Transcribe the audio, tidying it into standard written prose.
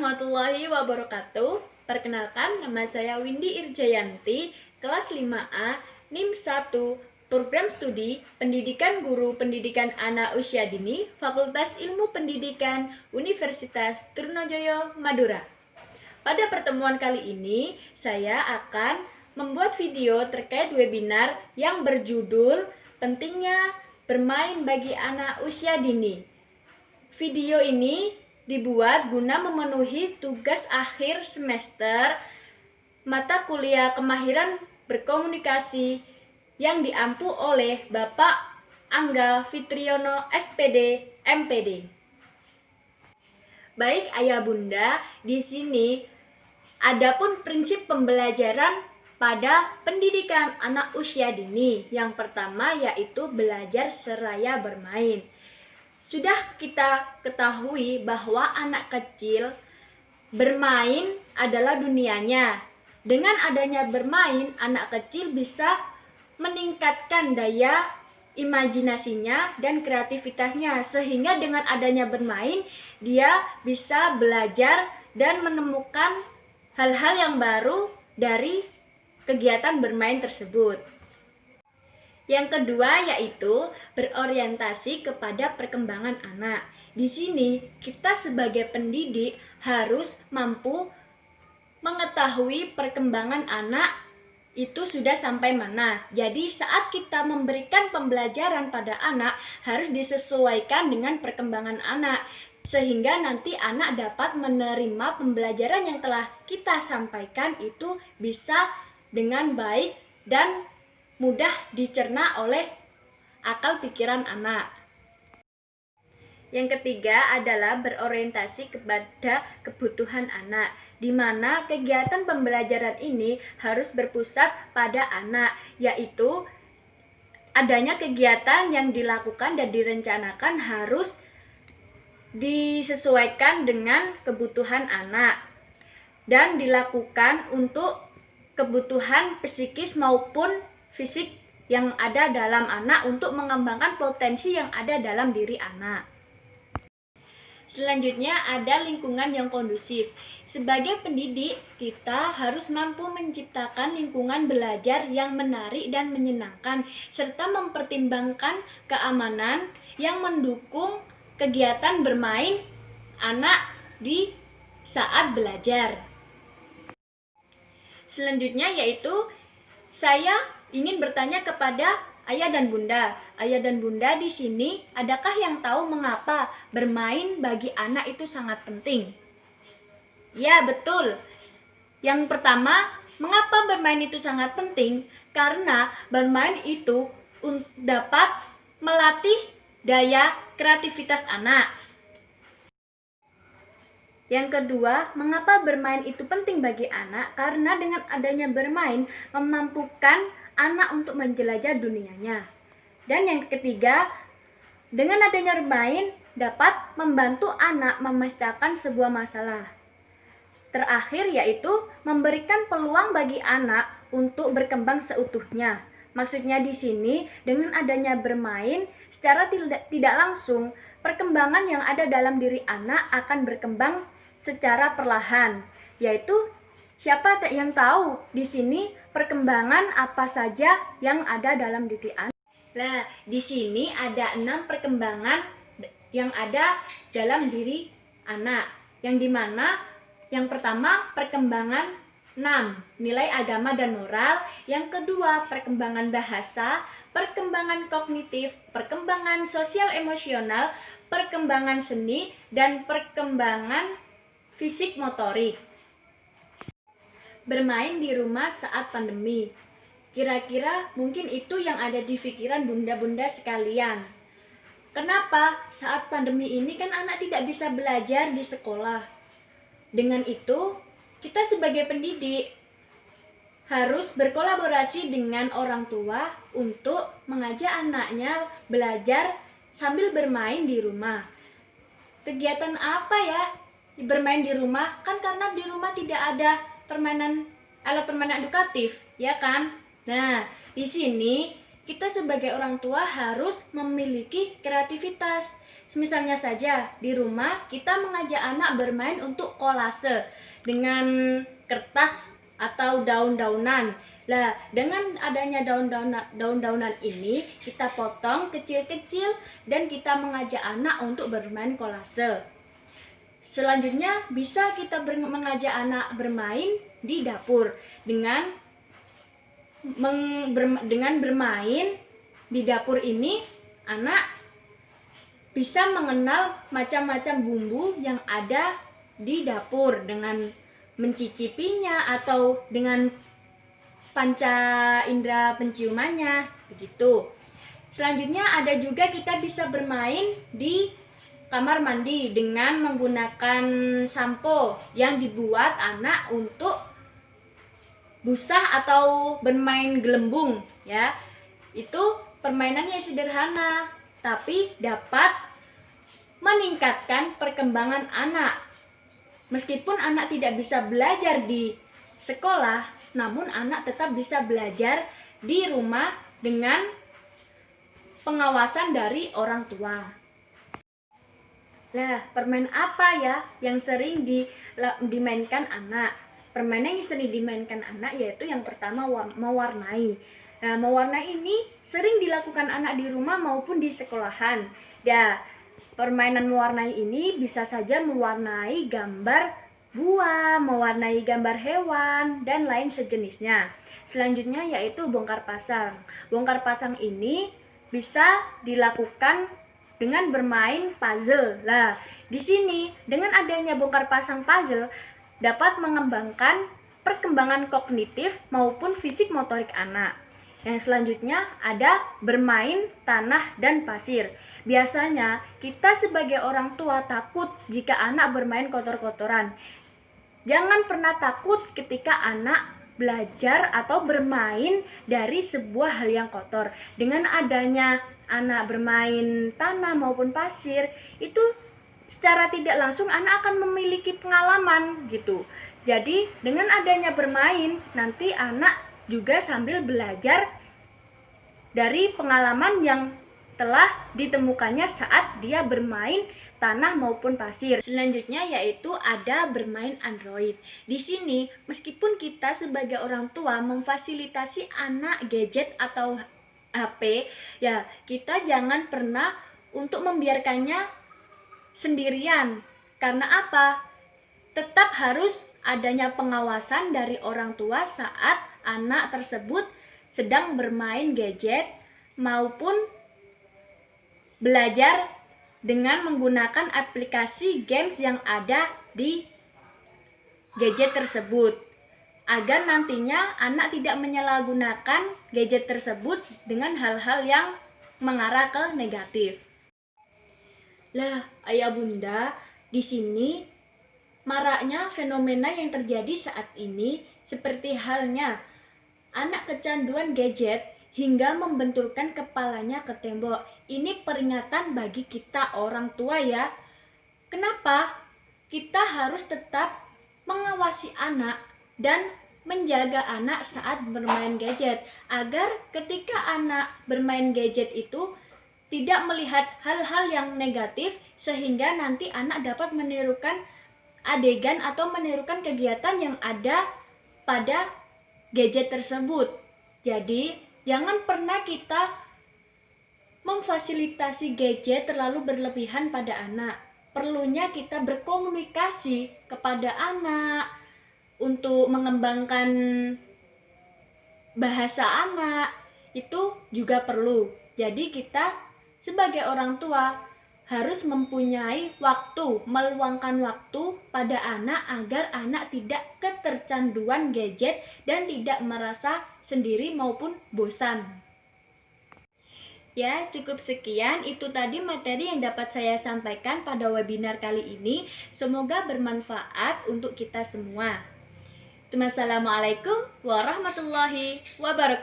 warahmatullahi wabarakatuh. Perkenalkan, nama saya Windy Irjayanti, kelas 5A, NIM 1, Program Studi Pendidikan Guru Pendidikan Anak Usia Dini, Fakultas Ilmu Pendidikan, Universitas Trunojoyo, Madura. Pada pertemuan kali ini, saya akan membuat video terkait webinar yang berjudul Pentingnya Bermain Bagi Anak Usia Dini. Video ini dibuat guna memenuhi tugas akhir semester mata kuliah kemahiran berkomunikasi yang diampu oleh Bapak Angga Fitriono SPD MPD. Baik ayah bunda, di sini adapun prinsip pembelajaran pada pendidikan anak usia dini. Yang pertama yaitu belajar seraya bermain. Sudah kita ketahui bahwa anak kecil bermain adalah dunianya. Dengan adanya bermain, anak kecil bisa meningkatkan daya imajinasinya dan kreativitasnya. Sehingga dengan adanya bermain, dia bisa belajar dan menemukan hal-hal yang baru dari kegiatan bermain tersebut. Yang kedua yaitu berorientasi kepada perkembangan anak. Di sini kita sebagai pendidik harus mampu mengetahui perkembangan anak itu sudah sampai mana. Jadi saat kita memberikan pembelajaran pada anak harus disesuaikan dengan perkembangan anak, sehingga nanti anak dapat menerima pembelajaran yang telah kita sampaikan itu bisa dengan baik dan mudah dicerna oleh akal pikiran anak. Yang ketiga adalah berorientasi kepada kebutuhan anak, di mana kegiatan pembelajaran ini harus berpusat pada anak, yaitu adanya kegiatan yang dilakukan dan direncanakan harus disesuaikan dengan kebutuhan anak dan dilakukan untuk kebutuhan psikis maupun fisik yang ada dalam anak untuk mengembangkan potensi yang ada dalam diri anak. Selanjutnya ada lingkungan yang kondusif. Sebagai pendidik, kita harus mampu menciptakan lingkungan belajar yang menarik dan menyenangkan, serta mempertimbangkan keamanan yang mendukung kegiatan bermain anak di saat belajar. Selanjutnya yaitu saya ingin bertanya kepada ayah dan bunda. Ayah dan bunda di sini, adakah yang tahu mengapa bermain bagi anak itu sangat penting? Ya, betul. Yang pertama, mengapa bermain itu sangat penting? Karena bermain itu dapat melatih daya kreativitas anak. Yang kedua, mengapa bermain itu penting bagi anak? Karena dengan adanya bermain memampukan anak untuk menjelajah dunianya. Dan yang ketiga, dengan adanya bermain dapat membantu anak memecahkan sebuah masalah. Terakhir yaitu memberikan peluang bagi anak untuk berkembang seutuhnya. Maksudnya di sini dengan adanya bermain secara tidak langsung perkembangan yang ada dalam diri anak akan berkembang secara perlahan, yaitu siapa yang tahu di sini perkembangan apa saja yang ada dalam diri anak. Nah, di sini ada 6 perkembangan yang ada dalam diri anak, yang dimana yang pertama perkembangan 6, nilai agama dan moral. Yang kedua, perkembangan bahasa, perkembangan kognitif, perkembangan sosial emosional, perkembangan seni, dan perkembangan fisik motorik. Bermain di rumah saat pandemi. Kira-kira mungkin itu yang ada di pikiran bunda-bunda sekalian. Kenapa? Saat pandemi ini kan anak tidak bisa belajar di sekolah. Dengan itu, kita sebagai pendidik harus berkolaborasi dengan orang tua untuk mengajak anaknya belajar sambil bermain di rumah. Kegiatan apa ya? Bermain di rumah kan karena di rumah tidak ada alat permainan edukatif, ya kan? Nah, di sini kita sebagai orang tua harus memiliki kreativitas Misalnya saja di rumah kita mengajak anak bermain untuk kolase dengan kertas atau daun-daunan. Lah, dengan adanya daun-daunan ini kita potong kecil-kecil dan kita mengajak anak untuk bermain kolase. Selanjutnya bisa kita mengajak anak bermain di dapur dengan bermain di dapur ini anak bisa mengenal macam-macam bumbu yang ada di dapur dengan mencicipinya atau dengan panca indera penciumannya, begitu. Selanjutnya ada juga kita bisa bermain di kamar mandi dengan menggunakan sampo yang dibuat anak untuk busah atau bermain gelembung ya. Itu permainan yang sederhana tapi dapat meningkatkan perkembangan anak. Meskipun anak tidak bisa belajar di sekolah, namun anak tetap bisa belajar di rumah dengan pengawasan dari orang tua. Lah, permainan apa ya yang sering dimainkan anak? Permainan yang sering dimainkan anak yaitu yang pertama mewarnai. Nah, mewarnai ini sering dilakukan anak di rumah maupun di sekolahan. Ya, permainan mewarnai ini bisa saja mewarnai gambar buah, mewarnai gambar hewan, dan lain sejenisnya. Selanjutnya yaitu bongkar pasang. Bongkar pasang ini bisa dilakukan dengan bermain puzzle. Lah, di sini dengan adanya bongkar pasang puzzle dapat mengembangkan perkembangan kognitif maupun fisik motorik anak. Yang selanjutnya ada bermain tanah dan pasir. Biasanya kita sebagai orang tua takut jika anak bermain kotor-kotoran. Jangan pernah takut ketika anak belajar atau bermain dari sebuah hal yang kotor. Dengan adanya anak bermain tanah maupun pasir, itu secara tidak langsung anak akan memiliki pengalaman gitu. Jadi dengan adanya bermain, nanti anak juga sambil belajar dari pengalaman yang telah ditemukannya saat dia bermain tanah maupun pasir. Selanjutnya yaitu ada bermain Android. Di sini meskipun kita sebagai orang tua memfasilitasi anak gadget atau HP, ya kita jangan pernah untuk membiarkannya sendirian. Karena apa? Tetap harus adanya pengawasan dari orang tua saat anak tersebut sedang bermain gadget maupun belajar dengan menggunakan aplikasi games yang ada di gadget tersebut, agar nantinya anak tidak menyalahgunakan gadget tersebut dengan hal-hal yang mengarah ke negatif. Lah, ayah bunda, di sini maraknya fenomena yang terjadi saat ini seperti halnya anak kecanduan gadget hingga membenturkan kepalanya ke tembok. Ini peringatan bagi kita orang tua ya. Kenapa? Kita harus tetap mengawasi anak dan menjaga anak saat bermain gadget, agar ketika anak bermain gadget itu tidak melihat hal-hal yang negatif, sehingga nanti anak dapat menirukan adegan atau menirukan kegiatan yang ada pada gadget tersebut. Jadi jangan pernah kita memfasilitasi gadget terlalu berlebihan pada anak. Perlunya kita berkomunikasi kepada anak untuk mengembangkan bahasa anak, itu juga perlu. Jadi kita sebagai orang tua harus mempunyai waktu, meluangkan waktu pada anak agar anak tidak ketercanduan gadget dan tidak merasa sendiri maupun bosan. Ya, cukup sekian. Itu tadi materi yang dapat saya sampaikan pada webinar kali ini. Semoga bermanfaat untuk kita semua. Wassalamualaikum warahmatullahi wabarakatuh.